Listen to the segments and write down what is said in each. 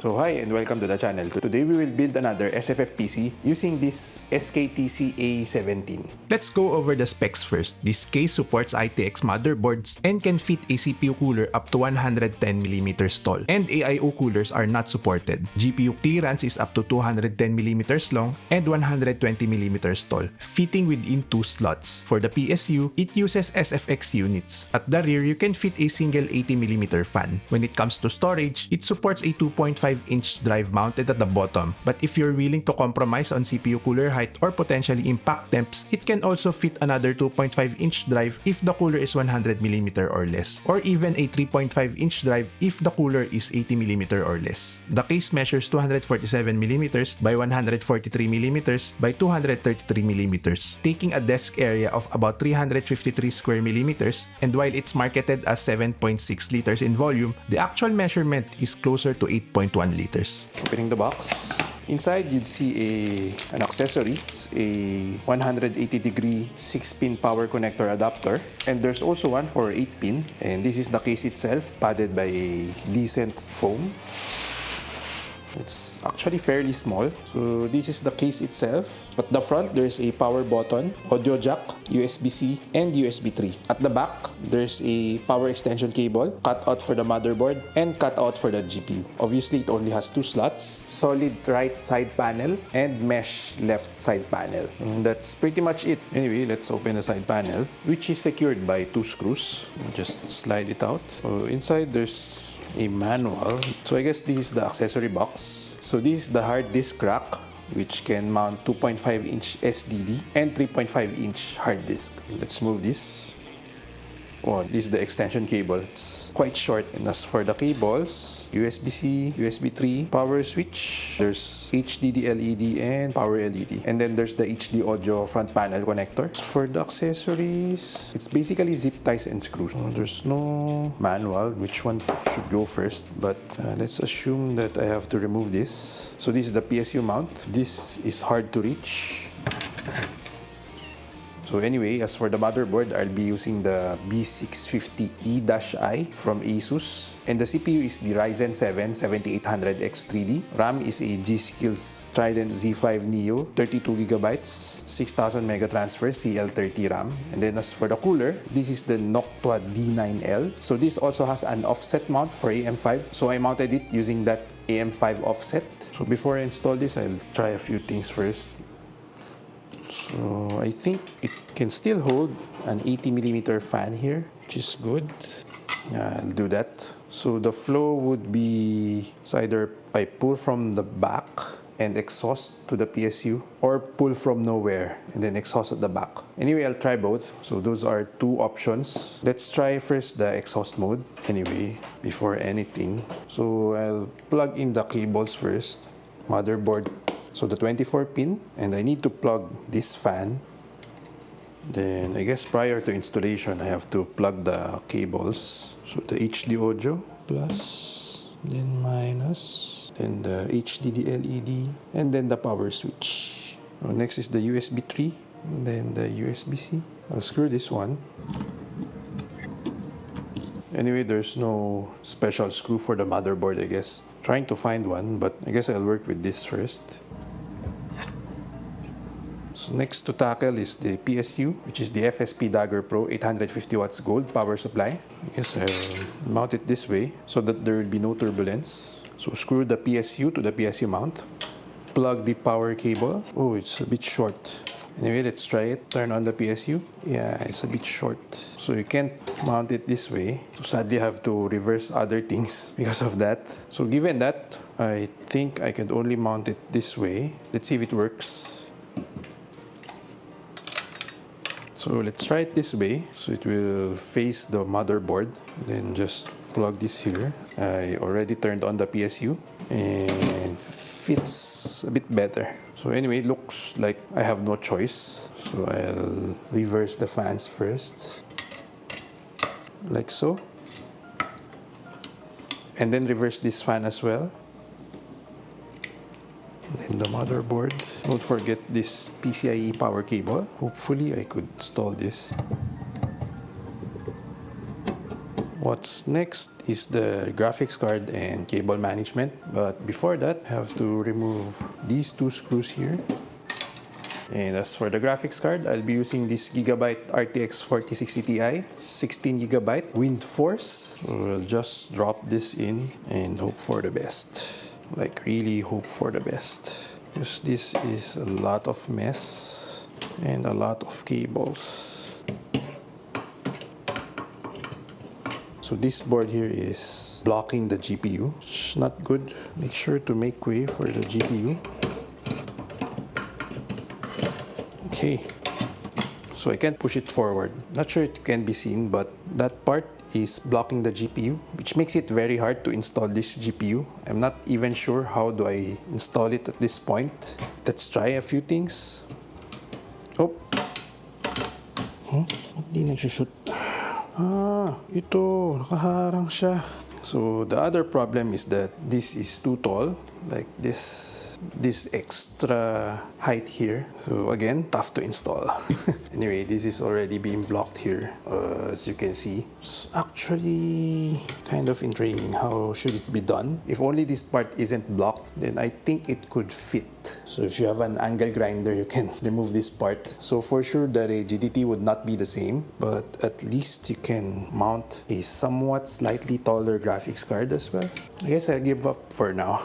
So hi and welcome to the channel. Today we will build another SFF PC using this SKTC A17. Let's go over the specs first. This case supports ITX motherboards and can fit a CPU cooler up to 110mm tall, and AIO coolers are not supported. GPU clearance is up to 210mm long and 120mm tall, fitting within 2 slots. For the PSU, it uses SFX units. At the rear, you can fit a single 80mm fan. When it comes to storage, it supports a 2.5-inch drive mounted at the bottom, but if you're willing to compromise on CPU cooler height or potentially impact temps, it can also fit another 2.5-inch drive if the cooler is 100mm or less, or even a 3.5-inch drive if the cooler is 80mm or less. The case measures 247mm by 143mm by 233mm, taking a desk area of about 353 square millimeters, and while it's marketed as 7.6 liters in volume, the actual measurement is closer to 8.1 liters. Opening the box. Inside, you'd see an accessory. It's a 180-degree 6-pin power connector adapter. And there's also one for 8-pin. And this is the case itself, padded by a decent foam. It's actually fairly small. So this is the case itself. At the front, there's a power button, audio jack, USB-C, and USB 3. At the back, there's a power extension cable, cutout for the motherboard, and cutout for the GPU. Obviously, it only has 2 slots, solid right side panel, and mesh left side panel. And that's pretty much it. Anyway, let's open the side panel, which is secured by 2 screws. Just slide it out. So inside, there's a manual. So I guess this is the accessory box. So this is the hard disk rack, which can mount 2.5-inch SDD and 3.5-inch hard disk. Let's move this. Oh, this is the extension cable. It's quite short. And as for the cables, USB-C, USB 3, power switch, there's HDD LED and power LED. And then there's the HD audio front panel connector. For the accessories, it's basically zip ties and screws. There's no manual which one should go first, but let's assume that I have to remove this. So this is the PSU mount. This is hard to reach. So anyway, as for the motherboard, I'll be using the B650E-I from Asus. And the CPU is the Ryzen 7 7800X 3D. RAM is a G.Skill's Trident Z5 Neo, 32GB, 6000 megatransfer CL30 RAM. And then as for the cooler, this is the Noctua D9L. So this also has an offset mount for AM5. So I mounted it using that AM5 offset. So before I install this, I'll try a few things first. So I think it can still hold an 80mm fan here, which is good. Yeah, I'll do that. So the flow would be either I pull from the back and exhaust to the PSU, or pull from nowhere and then exhaust at the back. Anyway, I'll try both. So those are 2 options. Let's try first the exhaust mode. Anyway, before anything, so I'll plug in the cables first. Motherboard. So the 24-pin, and I need to plug this fan. Then I guess prior to installation, I have to plug the cables. So the HD audio, plus, then minus, then the HDD LED, and then the power switch. So next is the USB 3, and then the USB-C. I'll screw this one. Anyway, there's no special screw for the motherboard, I guess. Trying to find one, but I guess I'll work with this first. So next to tackle is the PSU, which is the FSP Dagger Pro 850 watts gold power supply. I guess I'll mount it this way so that there will be no turbulence. So screw the PSU to the PSU mount. Plug the power cable. Oh, it's a bit short. Anyway, let's try it. Turn on the PSU. Yeah, it's a bit short. So you can't mount it this way. So sadly, I have to reverse other things because of that. So given that, I think I can only mount it this way. Let's see if it works. So let's try it this way. So it will face the motherboard. Then just plug this here. I already turned on the PSU and fits a bit better. So anyway, it looks like I have no choice. So I'll reverse the fans first, like so. And then reverse this fan as well. Then the motherboard. Don't forget this PCIe power cable. Hopefully I could install this. What's next is the graphics card and cable management. But before that, I have to remove these two screws here. And as for the graphics card, I'll be using this Gigabyte RTX 4060 Ti, 16GB Wind Force. So we'll just drop this in and hope for the best. Like really hope for the best. Because this is a lot of mess and a lot of cables. So this board here is blocking the GPU. It's not good. Make sure to make way for the GPU. Okay, so I can't push it forward. Not sure it can be seen, but that part is blocking the GPU, which makes it very hard to install this GPU. I'm not even sure how do I install it at this point. Let's try a few things. Oh, hindi nagsushoot. Ito, nakaharang siya. So the other problem is that this is too tall, like this extra height here. So again, tough to install. Anyway, this is already being blocked here, as you can see. It's actually kind of intriguing. How should it be done? If only this part isn't blocked, then I think it could fit. So if you have an angle grinder, you can remove this part. So for sure the rigidity would not be the same, but at least you can mount a somewhat slightly taller graphics card as well. I guess I'll give up for now.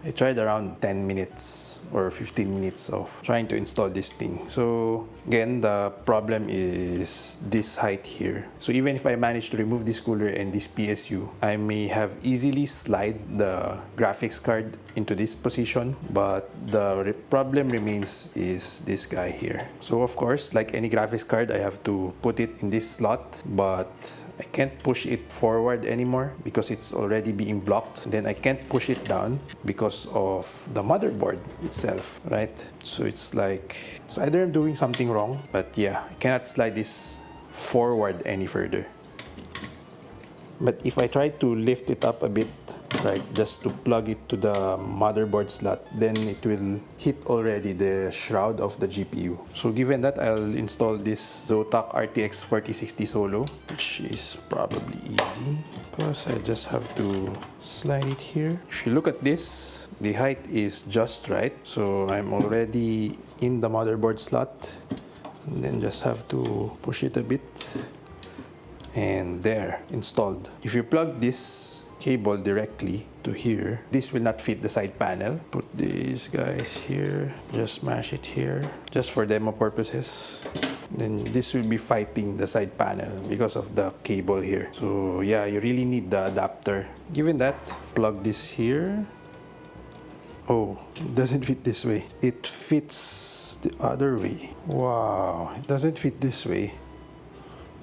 I tried around 10 minutes or 15 minutes of trying to install this thing. So again, the problem is this height here. So even if I manage to remove this cooler and this PSU, I may have easily slide the graphics card into this position, but the problem remains is this guy here. So of course, like any graphics card, I have to put it in this slot, but I can't push it forward anymore because it's already being blocked. Then I can't push it down because of the motherboard itself, right? So it's like, it's either I'm doing something wrong, but yeah, I cannot slide this forward any further. But if I try to lift it up a bit, right, just to plug it to the motherboard slot, then it will hit already the shroud of the GPU. So given that, I'll install this Zotac RTX 4060 Solo, which is probably easy because I just have to slide it here. If you look at this, the height is just right. So I'm already in the motherboard slot, and then just have to push it a bit. And there, installed. If you plug this cable directly to here, this will not fit the side panel. Put these guys here, just smash it here, just for demo purposes. Then this will be fighting the side panel because of the cable here. So yeah, you really need the adapter. Given that, plug this here. Oh, it doesn't fit this way. It fits the other way. Wow, it doesn't fit this way.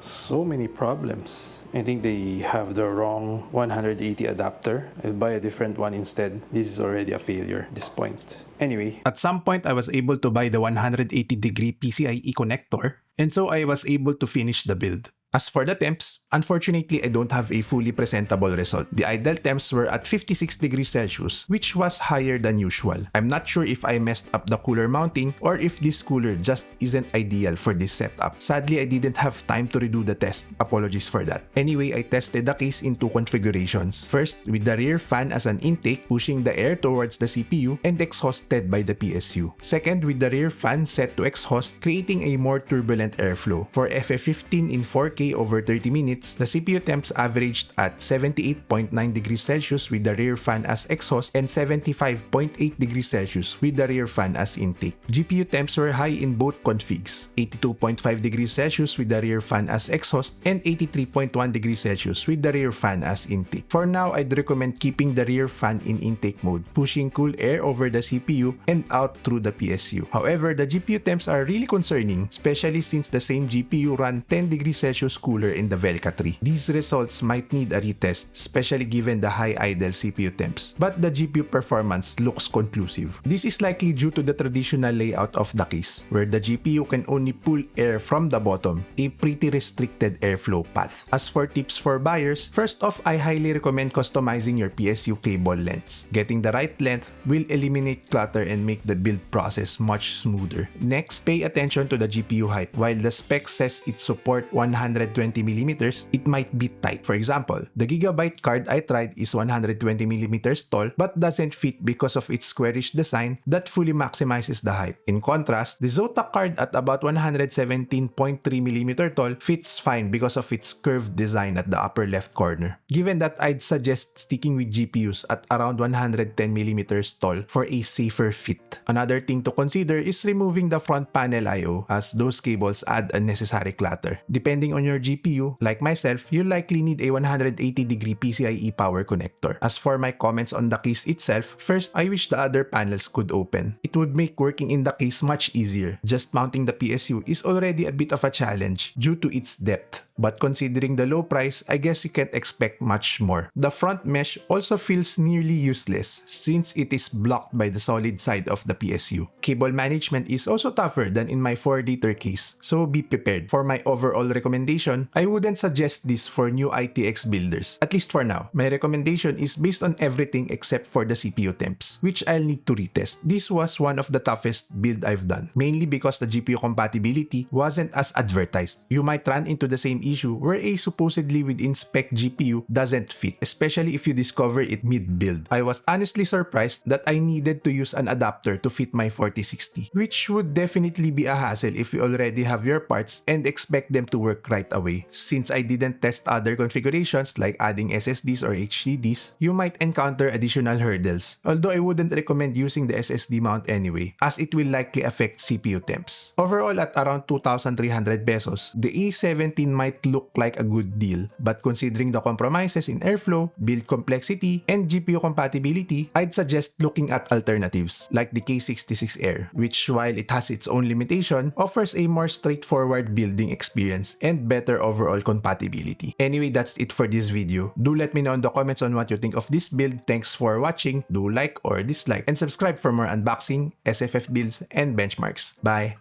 So many problems. I think they have the wrong 180 adapter. I'll buy a different one instead. This is already a failure at this point. Anyway. At some point, I was able to buy the 180-degree PCIe connector, and so I was able to finish the build. As for the temps, unfortunately, I don't have a fully presentable result. The idle temps were at 56 degrees Celsius, which was higher than usual. I'm not sure if I messed up the cooler mounting or if this cooler just isn't ideal for this setup. Sadly, I didn't have time to redo the test. Apologies for that. Anyway, I tested the case in two configurations. First, with the rear fan as an intake, pushing the air towards the CPU and exhausted by the PSU. Second, with the rear fan set to exhaust, creating a more turbulent airflow. For FF15 in 4K over 30 minutes, the CPU temps averaged at 78.9 degrees Celsius with the rear fan as exhaust and 75.8 degrees Celsius with the rear fan as intake. GPU temps were high in both configs, 82.5 degrees Celsius with the rear fan as exhaust and 83.1 degrees Celsius with the rear fan as intake. For now, I'd recommend keeping the rear fan in intake mode, pushing cool air over the CPU and out through the PSU. However, the GPU temps are really concerning, especially since the same GPU ran 10 degrees Celsius cooler in the Velka tree. These results might need a retest, especially given the high idle CPU temps, but the GPU performance looks conclusive. This is likely due to the traditional layout of the case, where the GPU can only pull air from the bottom, a pretty restricted airflow path. As for tips for buyers, first off, I highly recommend customizing your PSU cable lengths. Getting the right length will eliminate clutter and make the build process much smoother. Next, pay attention to the GPU height. While the spec says it supports 180 120mm, it might be tight. For example, the Gigabyte card I tried is 120mm tall but doesn't fit because of its squarish design that fully maximizes the height. In contrast, the Zotac card at about 117.3mm tall fits fine because of its curved design at the upper left corner. Given that, I'd suggest sticking with GPUs at around 110mm tall for a safer fit. Another thing to consider is removing the front panel I/O, as those cables add unnecessary clutter. Depending on your GPU, like myself, you'll likely need a 180-degree PCIe power connector. As for my comments on the case itself, first, I wish the other panels could open. It would make working in the case much easier. Just mounting the PSU is already a bit of a challenge due to its depth. But considering the low price, I guess you can't expect much more. The front mesh also feels nearly useless since it is blocked by the solid side of the PSU. Cable management is also tougher than in my 4-liter case, so be prepared. For my overall recommendation, I wouldn't suggest this for new ITX builders, at least for now. My recommendation is based on everything except for the CPU temps, which I'll need to retest. This was one of the toughest build I've done, mainly because the GPU compatibility wasn't as advertised. You might run into the same issue where a supposedly within spec GPU doesn't fit, especially if you discover it mid-build. I was honestly surprised that I needed to use an adapter to fit my 4060, which would definitely be a hassle if you already have your parts and expect them to work right away. Since I didn't test other configurations like adding SSDs or HDDs, you might encounter additional hurdles, although I wouldn't recommend using the SSD mount anyway, as it will likely affect CPU temps. Overall, at around 2,300 pesos, the A17 might look like a good deal, but considering the compromises in airflow, build complexity, and GPU compatibility, I'd suggest looking at alternatives like the K66 Air, which while it has its own limitation, offers a more straightforward building experience and better overall compatibility. Anyway, that's it for this video. Do let me know in the comments on what you think of this build. Thanks for watching. Do like or dislike and subscribe for more unboxing, SFF builds, and benchmarks. Bye!